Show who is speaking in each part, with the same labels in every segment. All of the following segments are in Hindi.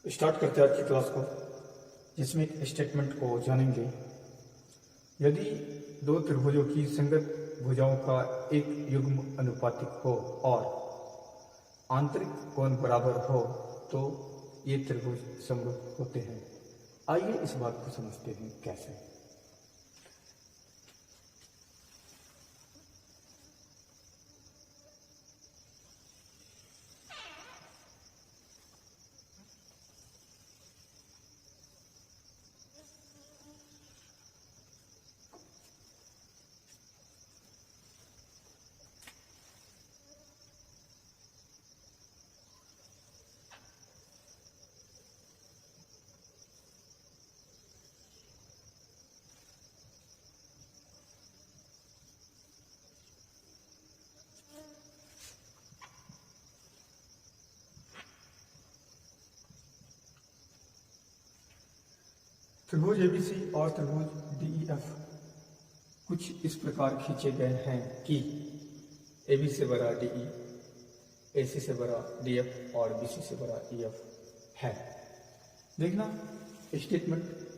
Speaker 1: स्टार्ट करते हैं आज की क्लास को, जिसमें एक स्टेटमेंट को जानेंगे। यदि दो त्रिभुजों की संगत भुजाओं का एक युग्म अनुपातिक हो और आंतरिक कोण बराबर हो तो ये त्रिभुज समरूप होते हैं। आइए इस बात को समझते हैं कैसे। त्रिभुज एबीसी और त्रिभुज डीईएफ कुछ इस प्रकार खींचे गए हैं कि एबी से बड़ा डीई, एसी से बड़ा डीएफ और बीसी से बड़ा ईएफ है। देखना स्टेटमेंट।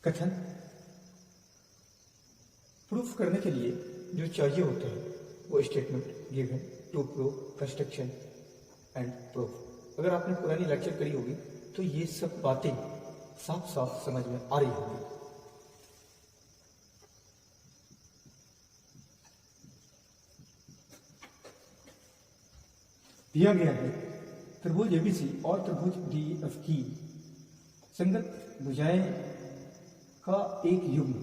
Speaker 1: कथन प्रूफ करने के लिए जो चाहिए होते हैं वो statement given to prove construction and proof. अगर आपने पुरानी लेक्चर करी होगी तो ये सब बातें साफ साफ समझ में आ रही होंगी। दिया गया है त्रिभुज एबीसी और त्रिभुज डीईएफ की संगत भुजाएं का एक युग्म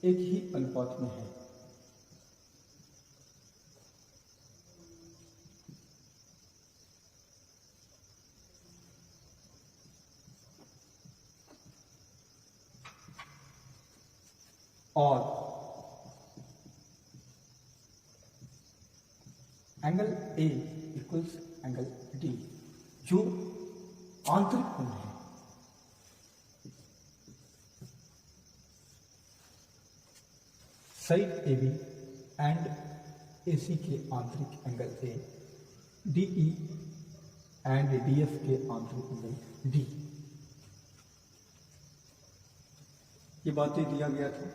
Speaker 1: एक ही अनुपात में है। और angle A equals angle D जो आंतरिक कोण है। साइड AB एंड AC के आंतरिक angle A, DE and DF के आंतरिक एंगल D। ये बातें दिया गया था।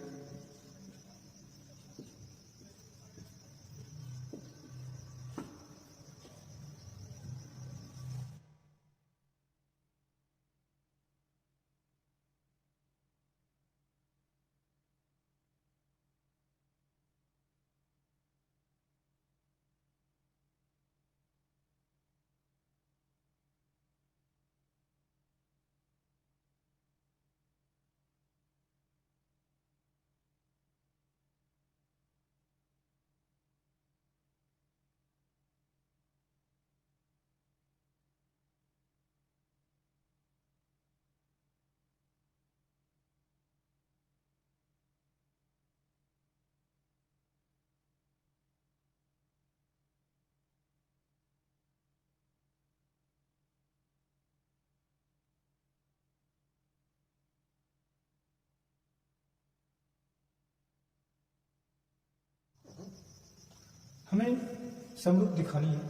Speaker 1: हमें समरूप दिखानी है।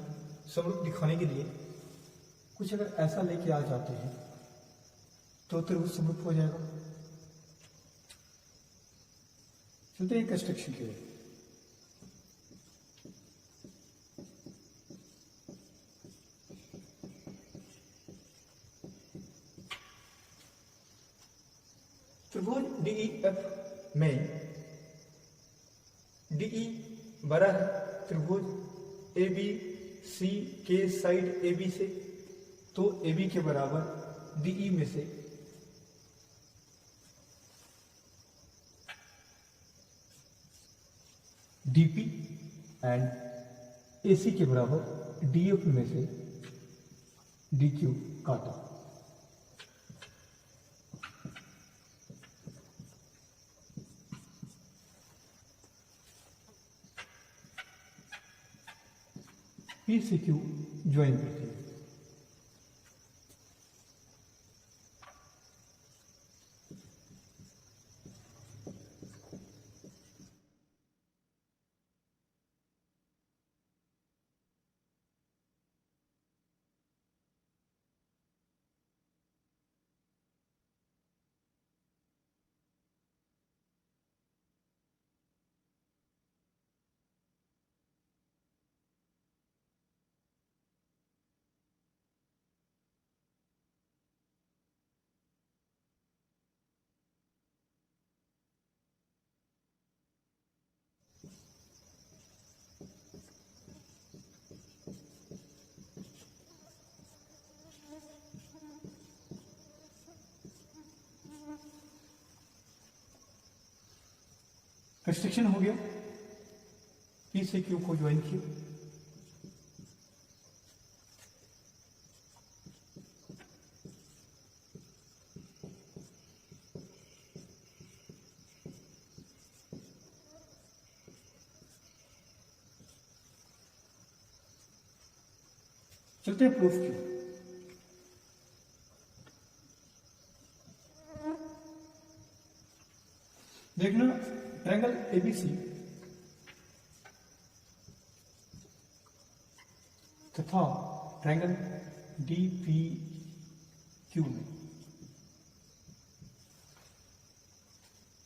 Speaker 1: समरूप दिखाने के लिए कुछ अगर ऐसा लेके आ जाते हैं तो त्रिभुज समरूप हो जाएगा। चलते हैं कंस्ट्रक्शन के लिए। त्रिभुज डीईएफ में डीई बड़ा है त्रिभुज AB C के साइड AB से, तो AB के बराबर DE में से DP एंड AC के बराबर DF में से DQ काटा। P से Q ज्वाइन करती है। रिस्ट्रिक्शन हो गया, पी से क्यू को ज्वाइन किया, चलते हैं प्रूफ की। देखना ट्रायंगल एबीसी तथा ट्रायंगल डीपीक्यू में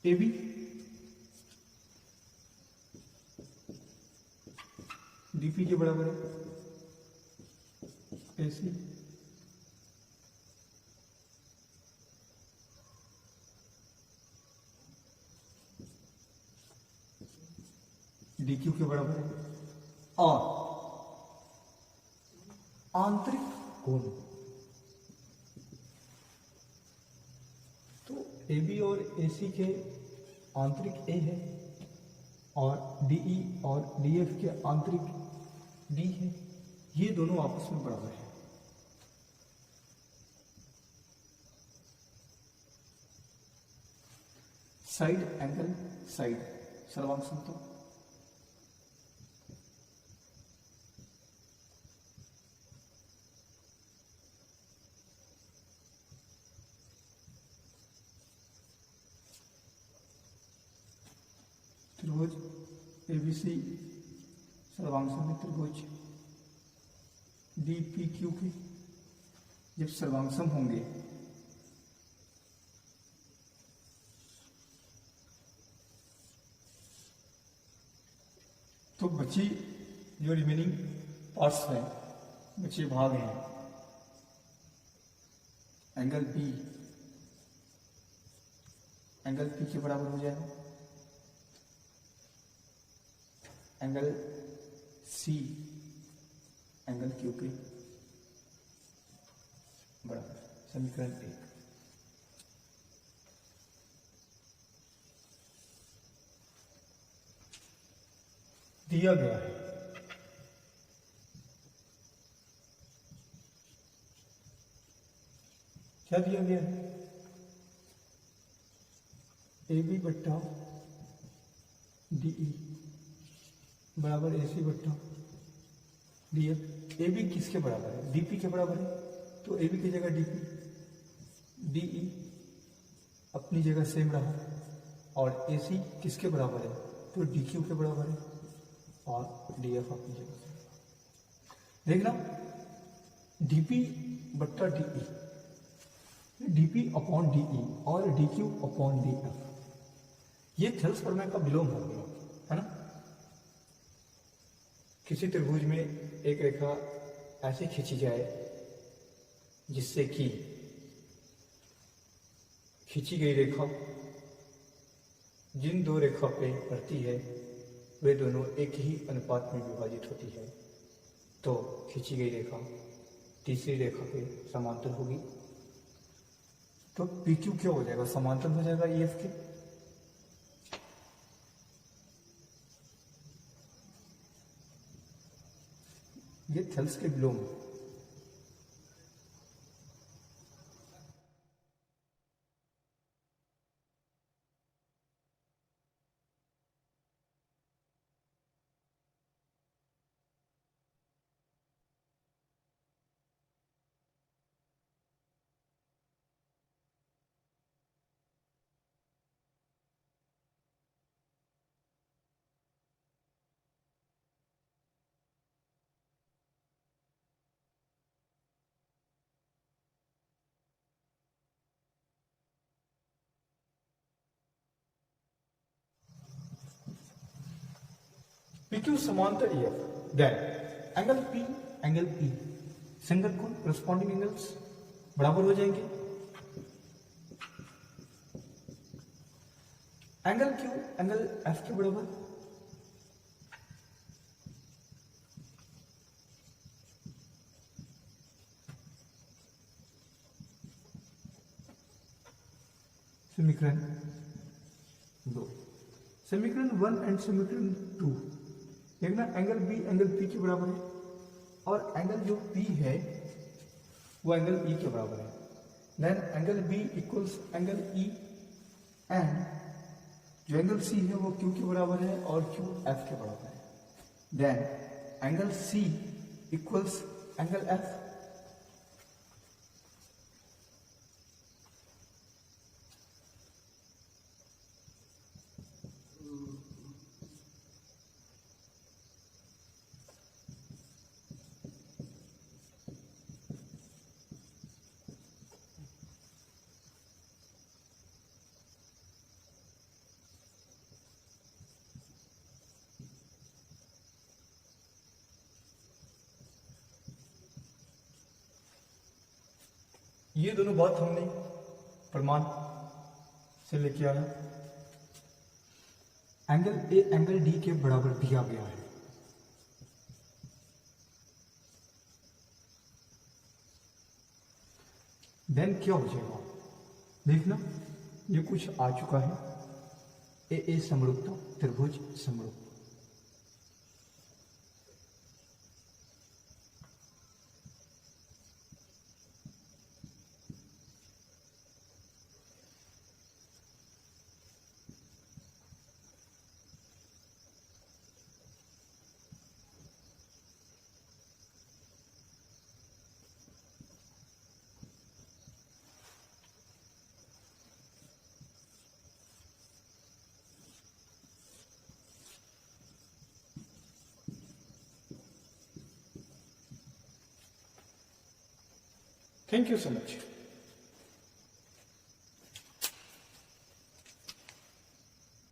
Speaker 1: एबी डीपी के बराबर है, एसी डीक्यू के बराबर है, और आंतरिक कोण तो AB और AC के आंतरिक A है और DE और DF के आंतरिक D है, ये दोनों आपस में बराबर है। साइड एंगल साइड सर्वांग समतल, त्रिभुज एबीसी सर्वांग सममित त्रिभुज डीपीक्यू के जब सर्वांगसम होंगे तो बची जो रिमेनिंग पार्ट्स हैं, बचे भाग हैं, एंगल पी के बराबर हो जाएगा, एंगल सी एंगल क्यू के बराबर। समीकरण 1 दिया गया है। क्या दिया गया है? ए बी बट्टा डीई बराबर AC बट्टा DF। ए बी किसके बराबर है? DP के बराबर है, तो AB की जगह DP, DE अपनी जगह सेम रहा, और AC किसके बराबर है? तो DQ के बराबर है, और DF अपनी जगह सेम। देखना DP बट्टा DE, DP अपॉन DE और DQ अपॉन DF, ये थेल्स प्रमेय का विलोम हो गया है ना। किसी त्रिभुज में एक रेखा ऐसे खींची जाए जिससे कि खींची गई रेखा जिन दो रेखा पे पड़ती है वे दोनों एक ही अनुपात में विभाजित होती है, तो खींची गई रेखा तीसरी रेखा के समांतर होगी, तो PQ क्या हो जाएगा? समांतर हो जाएगा EF के। ये थेल्स के विलोम। PQ समांतर EF, then angle P angle E संगत कोण करस्पॉन्डिंग एंगल्स बराबर हो जाएंगे। एंगल Q एंगल F के बराबर, समीकरण 2। समीकरण 1 एंड समीकरण 2, देखना एंगल बी एंगल पी के बराबर है और एंगल जो पी है वो एंगल ई के बराबर है। Then angle B equals angle E and जो एंगल सी है वो क्यू के बराबर है और क्यू एफ के बराबर है। Then angle C equals angle F. ये दोनों बात हमने प्रमाण से लेके आया। एंगल ए एंगल डी के बराबर दिया गया है। देन क्या हो जाएगा, देखना ये कुछ आ चुका है। ए समरूपता त्रिभुज समरूप। Thank you so much.